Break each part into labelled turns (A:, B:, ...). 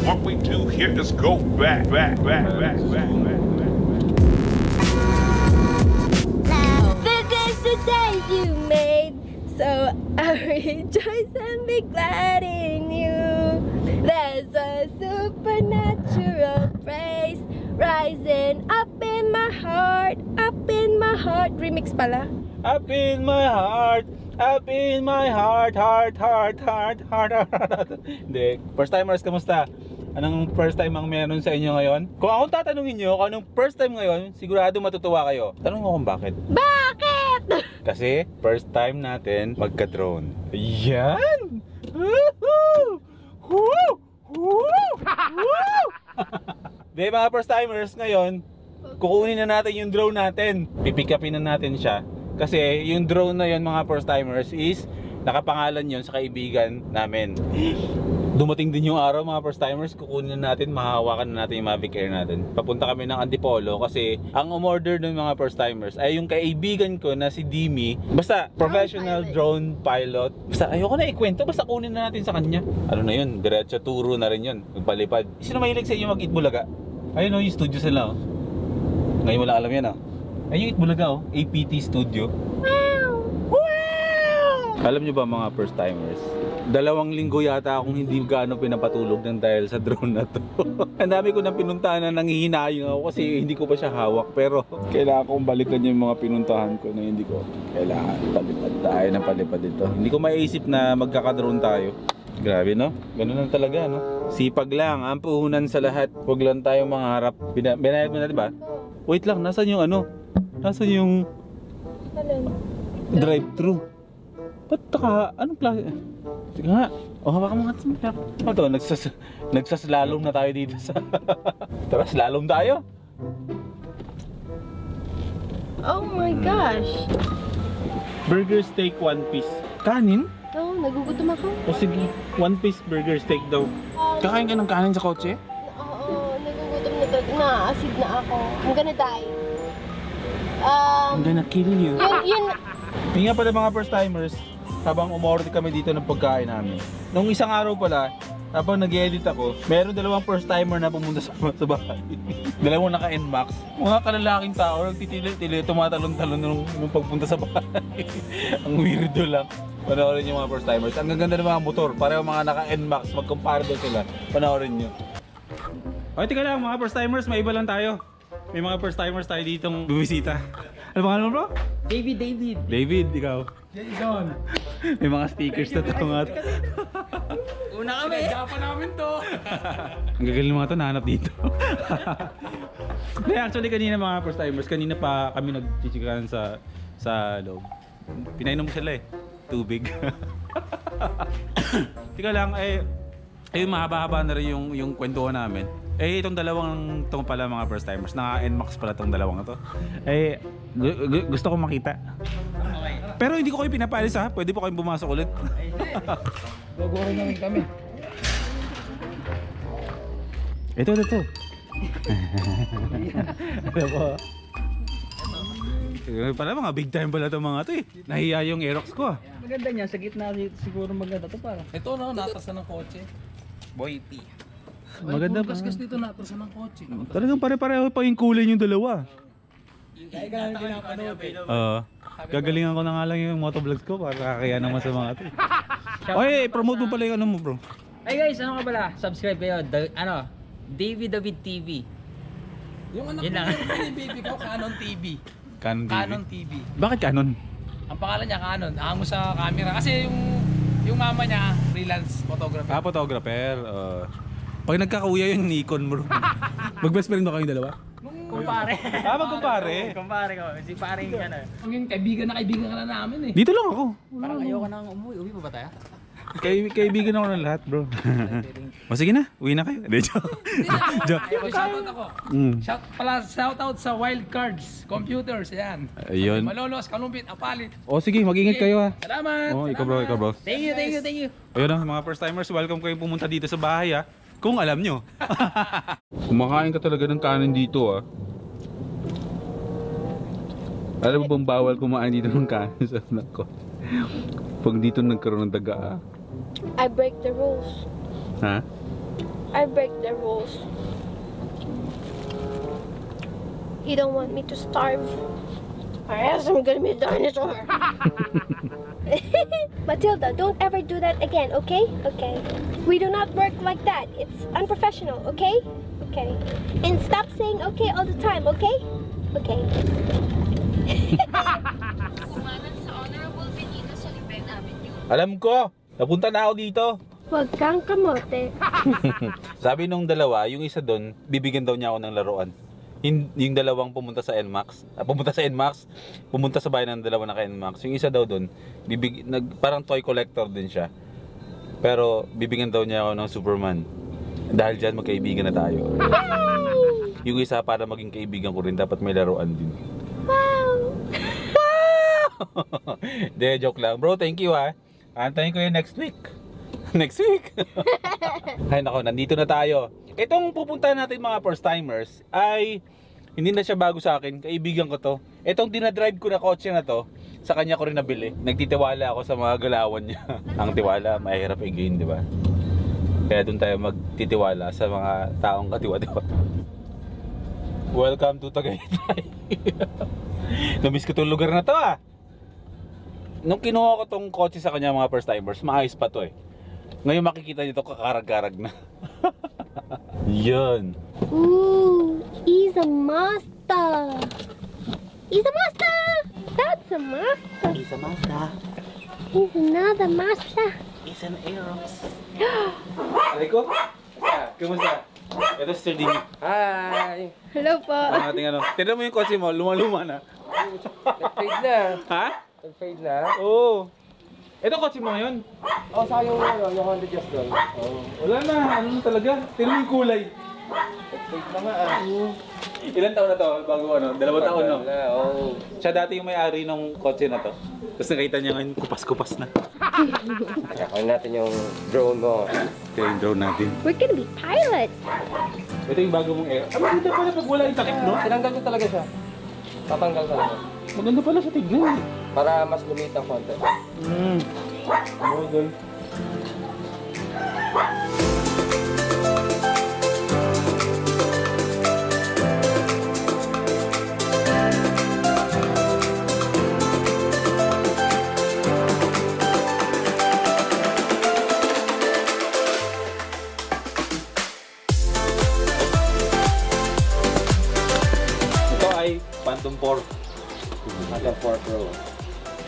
A: What we do here is go back.
B: This is the day you made, so I rejoice and be glad in you. There's a supernatural praise rising up in my heart, remix pala.
C: Up in my heart, heart. Hindi. First timers, kamusta? Anong first time ang meron sa inyo ngayon? Kung akong tatanungin nyo kung anong first time ngayon, sigurado matutuwa kayo. Tanong mo kung bakit.
B: Bakit?
C: Kasi first time natin magka-drone. Yan! Woohoo! Di mga first timers, ngayon kukunin na natin yung drone natin. Pipick upin na natin siya. Kasi yung drone na yun mga first timers is nakapangalan yun sa kaibigan namin. Dumating din yung araw mga first timers, kukunin na natin, mahahawakan na natin yung Mavic Air natin. Papunta kami ng Antipolo kasi ang umorder ng mga first timers ay yung kaibigan ko na si Dimi. Basta professional drone pilot. Basta ayoko na ikwento, basta kunin na natin sa kanya. Ano na yun, diretso turo na rin yun, magpalipad. Sino mahilig sa inyo mag-Itbulaga? Ayun o, yung studio sila o. Ngayon mo lang alam yan o. Ayun yung Itbulaga o, APT Studio. Alam nyo ba mga first timers, 2 linggo yata akong hindi gaano pinapatulog ng dahil sa drone na to. Ang dami ko nang pinuntahan na nanghihinayang ako kasi hindi ko pa siya hawak. Pero kailangan kong balikan yung mga pinuntahan ko na hindi ko kailangan. Palipad tayo ng palipad dito. Hindi ko maiisip na magkaka-drone tayo. Grabe no? Ganun lang talaga no? Sipag lang, ang puhunan sa lahat. Huwag lang tayong mangarap. Binayad mo na diba? Wait lang, nasan yung ano? Nasan yung drive-thru? Ba't ka? Anong klase? Sige nga. O, hawakan mo nga ito. Ano to? Nagsaslalom na tayo dito sa... Tara, slalom tayo.
B: Oh my gosh.
C: Burger steak 1 piece. Kanin?
B: Oo, nagugutom ako.
C: O sige, 1 piece burger steak daw. Kakain ka ng kanin sa kotse?
B: Oo, nagugutom na talaga. Na-acid na ako. I'm gonna die.
C: I'm gonna kill you.
B: Yun.
C: Yung nga pala mga first timers, habang umorder kami dito ng pagkain namin. Nung isang araw pala, habang nag-edit ako, meron 2 first timer na pumunta sa bahay. 2 naka-NMAX. Mga kalalaking tao, nagtitili-tili, tumatalon-talon nung pagpunta sa bahay. Ang weirdo lang. Panoorin nyo mga first timers. Ang gaganda ng mga motor, pareho mga naka-NMAX, mag-compare doon sila. Panoorin nyo. Okay, tika lang mga first timers, may iba lang tayo. May mga first timers tayo ditong bumisita. Ano pangalan mo bro?
D: David.
C: David, ikaw?
D: Jason.
C: May mga stickers na ito mga ito.
D: Una kami. Sinadya pa namin to.
C: Ang gagaling mga ito, nahanap dito. Actually kanina mga first timers, kanina pa kami nagchichikahan sa loob. Pinainom mo sila eh. Tubig. Tika lang, ayun mahaba-haba na rin yung kwentuhan namin. Itong dalawang itong pala mga first timers, naka-NMAX pala itong dalawang ito. Gusto ko makita.
D: Okay.
C: Pero hindi ko kayo pinapalis ha, pwede po kayong bumasok ulit.
D: Guguro na rin kami.
C: Ito. Ano po? Pala mga big time pala itong mga ito eh. Nahiya yung Aerox ko ah.
D: Maganda niya, sa gitna siguro maganda to para.
E: Ito no, natasan ng kotse. Boy P.
C: Maganda pa.
E: Kaskas dito natasan ng kotse.
C: Talagang pare-pareho pa yung kulay yung dalawa.
E: Kaya ka namin pinapanood eh.
C: Gagalingan ko na nga lang yung motovlogs ko para kakaya naman sa mga ito. Okay, promote mo pala yung ano mo bro.
D: Hey guys, ano ka pala? Subscribe kayo. David TV.
E: Yung anak
D: Yun lang.
E: ko, yung baby ko, Canon TV.
C: Canon TV.
E: TV.
C: Bakit Canon?
E: Ang pangalan niya Canon, amo sa camera. Kasi yung mama niya, freelance photographer.
C: Photographer. Pag nagkakauya yung Nikon bro. Mag-best friend ba kayong dalawa?
D: Kumpare.
C: Magkumpare.
D: Kumpare ko. Si paring ano.
E: Ang kaibigan ka na namin eh.
C: Dito lang ako.
D: Parang ayoko nang umuwi. Uwi pa ba tayo?
C: Kaibigan ako ng lahat bro. O sige na, uwi na kayo.
E: Shoutout ako. Shoutout sa Wild Cards Computers, yan.
C: Ayun.
E: Malolos, Kalumpit, Apalit.
C: O sige, mag-ingat kayo ha.
E: Salamat.
C: Ikaw bro.
D: Thank you.
C: Ayun na, mga first timers, welcome kayong pumunta dito sa bahay ha. Kung alam nyo. Kumakain ka talaga ng kanin dito ah. Alam mo bang bawal kumain dito ng kanin sa anak ko? Pag dito nagkaroon ng daga ah.
B: I break the rules.
C: Ha?
B: I break the rules. You don't want me to starve. Or else I'm gonna be a dinosaur. Matilda, don't ever do that again, okay? Okay. We do not work like that. It's unprofessional, okay? Okay. And stop saying okay all the time, okay? Okay.
C: Alam ko! Napunta na ako dito.
B: Huwag kang kamote.
C: Sabi nung dalawa, yung isa doon, bibigyan daw niya ako ng laruan. Yung dalawang pumunta sa NMAX, pumunta sa bayan ng dalawa na NMAX. Yung isa daw doon, parang toy collector din siya. Pero bibigyan daw niya ako ng Superman. Dahil dyan magkaibigan na tayo. Yung isa para maging kaibigan ko rin, dapat may laruan din.
B: Wow!
C: De, joke lang. Bro, thank you ha. Antayin ko yun next week. Next week. Ay nako, nandito na tayo. Itong pupunta natin mga first timers ay hindi na siya bago sa akin. Kaibigan ko to. Itong dinadrive ko na kotse na to, sa kanya ko rin nabili. Nagtitiwala ako sa mga galawan niya. Ang tiwala, mahirap i-gain, di ba? Kaya doon tayo magtitiwala sa mga taong katiwa-tiwa. Welcome to Tagaytay. Namiss ko tong lugar na to ah. Nung kinuha ko tong kotse sa kanya mga first timers, maayos pa to eh. Ngayon makikita nyo to, kakarag-karag na. Yan.
B: Ooh, he's a Mazda. He's a Mazda. That's a Mazda.
C: He's a Mazda.
B: He's another Mazda.
C: He's an Aeros. Aliko? Kumusta? Ito si Sir Dini.
E: Hi!
B: Hello po.
C: Ang ating ano. Tignan mo yung kotse mo, luma-luma na.
E: Nag-fade na.
C: Ha?
E: Nag-fade na.
C: Oo. Ito kotse mo ngayon?
E: Oh, saka yung Honda Jazz doon.
C: Oo. Wala na, ano na talaga. Tignan mo yung kulay.
E: Nag-fade na nga ah.
C: Ilan taon na to bago ano? 2 taon no?
E: Oo.
C: Siya dati yung may-ari ng kotse na to. Tapos nakita niya ngayon kupas-kupas na.
E: Kaya natin yung drone mo.
C: Ito yung drone natin.
B: We're gonna be pilots.
C: Ito yung bago mong air. Ah, maganda pala pag wala yung takip, no?
E: Tinanggal ko talaga siya. Tatanggal talaga.
C: Maganda pala sa tignan eh.
E: Para mas lumit ang konti.
C: Model. Phantom 4.
E: Phantom 4 Pro.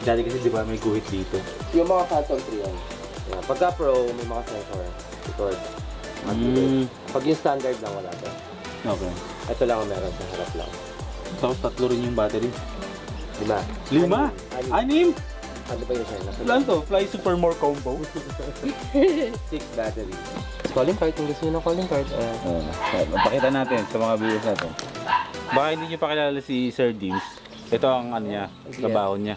C: Dati kasi di ba may guhit dito.
E: Yung mga Phantom 3 yan. Yeah. Pagka Pro, may mga sensor. Record. Pag yung standard lang wala to.
C: Okay.
E: Ito lang ang meron sa harap lang.
C: Tapos 3 rin yung battery.
E: 5.
C: 5? 6?
E: Ano ba yun siya?
C: Ilan to? Fly Super More Combo?
E: 6 battery. Calling card, kung gusto nyo ng calling card.
C: Pakita natin sa mga viewers natin. Baka hindi nyo pa kilala si Sir Dims. Ito ang ano niya, trabaho niya.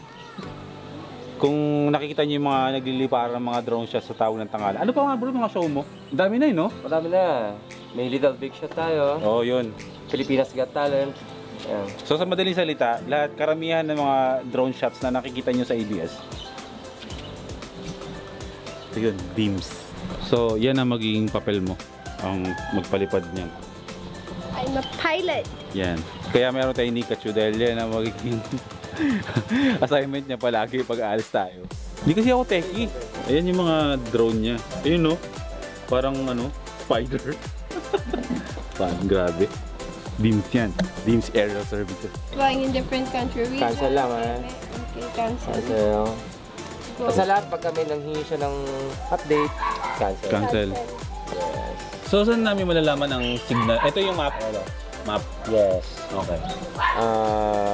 C: Kung nakikita nyo yung mga nagliliparan ng mga drone shots sa tawag ng Tangala. Ano pa nga bro, mga show mo? Ang dami na no?
E: Marami na. May Little Big Shot tayo.
C: Oo, yun.
E: Pilipinas Got Talent. Ayan.
C: So sa madaling salita, lahat karamihan ng mga drone shots na nakikita nyo sa ABS. Ito yun, Dims. So yan ang magiging papel mo, ang magpalipad niyan.
B: I'm a pilot.
C: Yan. Kaya meron tayong Nikachu dahil yan ang magiging assignment niya palagi pag aalis tayo. Hindi kasi ako techie. Ayan yung mga drone niya. Ayun no. Parang ano, spider. Grabe. Dims yan. Dims Aerial Services.
B: Flying in different country.
E: Cancel lang
B: Okay, cancel.
E: Cancel. Sa lahat, pag kami nanghingi siya ng update, cancel.
C: Cancel.
E: Yes.
C: So saan namin malalaman ang signal? Ito yung map. Map.
E: Yes.
C: Okay.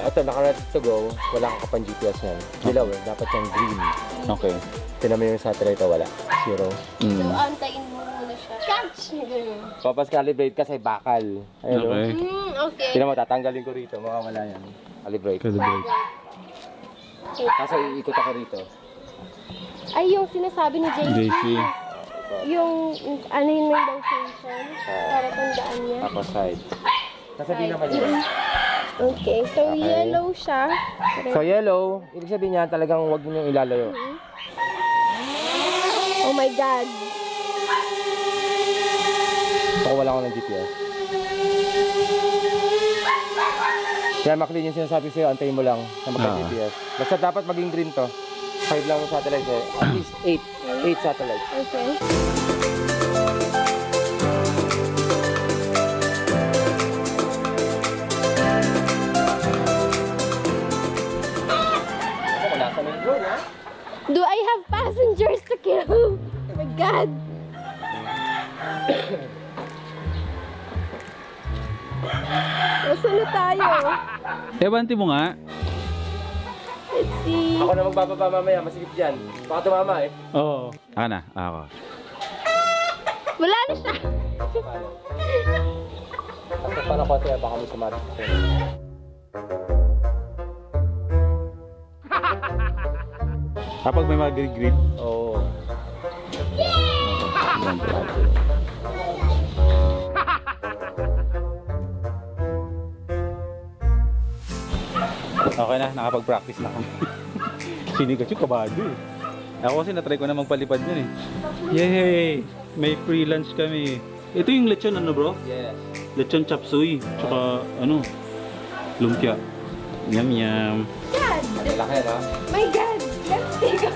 E: Ito, naka-ready to go. Wala kang kapan GPS yan. Dilaw eh. Dapat yung green.
C: Okay.
E: Tinan mo yung satellite, wala. 0.
B: So, antayin mo muna siya. Catch!
E: Papas calibrate kasi bakal. Ayun,
C: Okay.
B: Okay.
E: Tinan mo, tatanggalin ko rito. Mawawala yan. Calibrate. Kaso iikot ako rito.
B: Ay, yung sinasabi ni JC. Yung, ano yung may location? Para tandaan niya.
E: Ako side. Sasabihin naman yun.
B: Okay, so
E: Okay.
B: yellow siya.
E: So yellow, ibig sabihin niya talagang huwag niyo ilalayo.
B: Oh my God.
E: Baka wala ko ng GPS. Kaya McLean yung sinasabi sa'yo, antayin mo lang na magka-GPS. Basta dapat maging green to. 5 lang yung satellites eh. At least 8 satellites.
B: Okay.
E: Ako, nasa na yung drone, ha?
B: Do I have passengers to kill? Oh my God. Nasaan na tayo?
C: Ebanti mo nga.
B: Let's see.
E: Ako na magbababa mamaya, masigit dyan. Baka tumama eh.
C: Oo. Ako na, ako.
B: Wala na siya.
E: Tapos paano ko ito, baka may sumabit sa sa'yo.
C: Kapag may mga grid-grid.
E: Oo.
C: Okay na, nakapag-practice na ako. Sinigat yung kabado eh. Ako kasi natry ko na magpalipad yun eh. Yay! May free lunch kami. Ito yung lechon ano bro?
E: Yes.
C: Lechon chop suey. Tsaka ano? Lumpia. Yum yum.
B: God.
E: Laki na.
B: My God. Let's take a...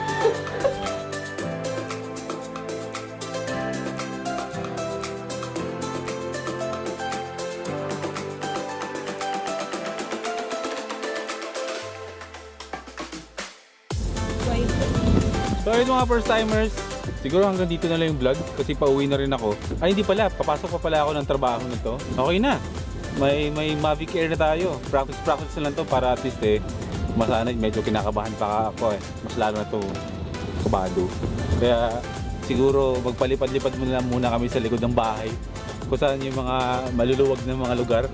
C: So ayun mga first timers, siguro hanggang dito na lang yung vlog kasi pauwi na rin ako. Ay hindi pala, papasok pa pala ako ng trabaho nito. Okay na, may Mavic Air na tayo. Practice na lang to para at least masanay, medyo kinakabahan pa ako mas lalo na to kabado. Kaya siguro magpalipad-lipad muna kami sa likod ng bahay kung saan yung mga maluluwag na mga lugar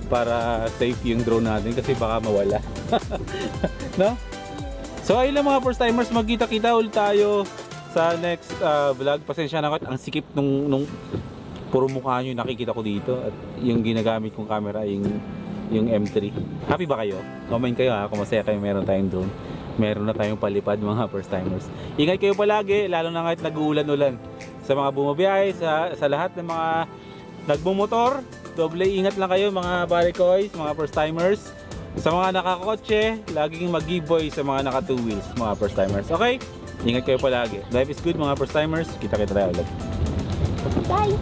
C: para safe yung drone natin kasi baka mawala. No? So ayun lang mga first timers, magkita-kita ulit tayo sa next vlog. Pasensya na ako, ang sikip nung puro mukha nyo nakikita ko dito at yung ginagamit kong camera yung M3. Happy ba kayo? Comment kayo ha kung masaya kayo meron tayong drone. Meron na tayong palipad mga first timers. Ingat kayo palagi, lalo na kahit nag-uulan-ulan. Sa mga bumabiyahe, sa lahat ng mga nagmumotor, doble ingat lang kayo mga barikoys, mga first timers. Sa mga nakakotse, laging mag-giveaway sa mga naka 2 wheels, mga first timers. Okay? Ingat kayo palagi. Life is good mga first timers. Kita-kita tayo ulit.
B: Bye.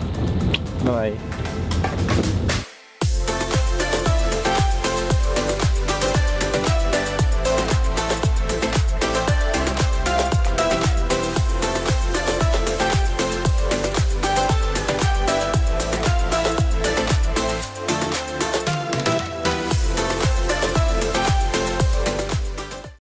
C: Bye.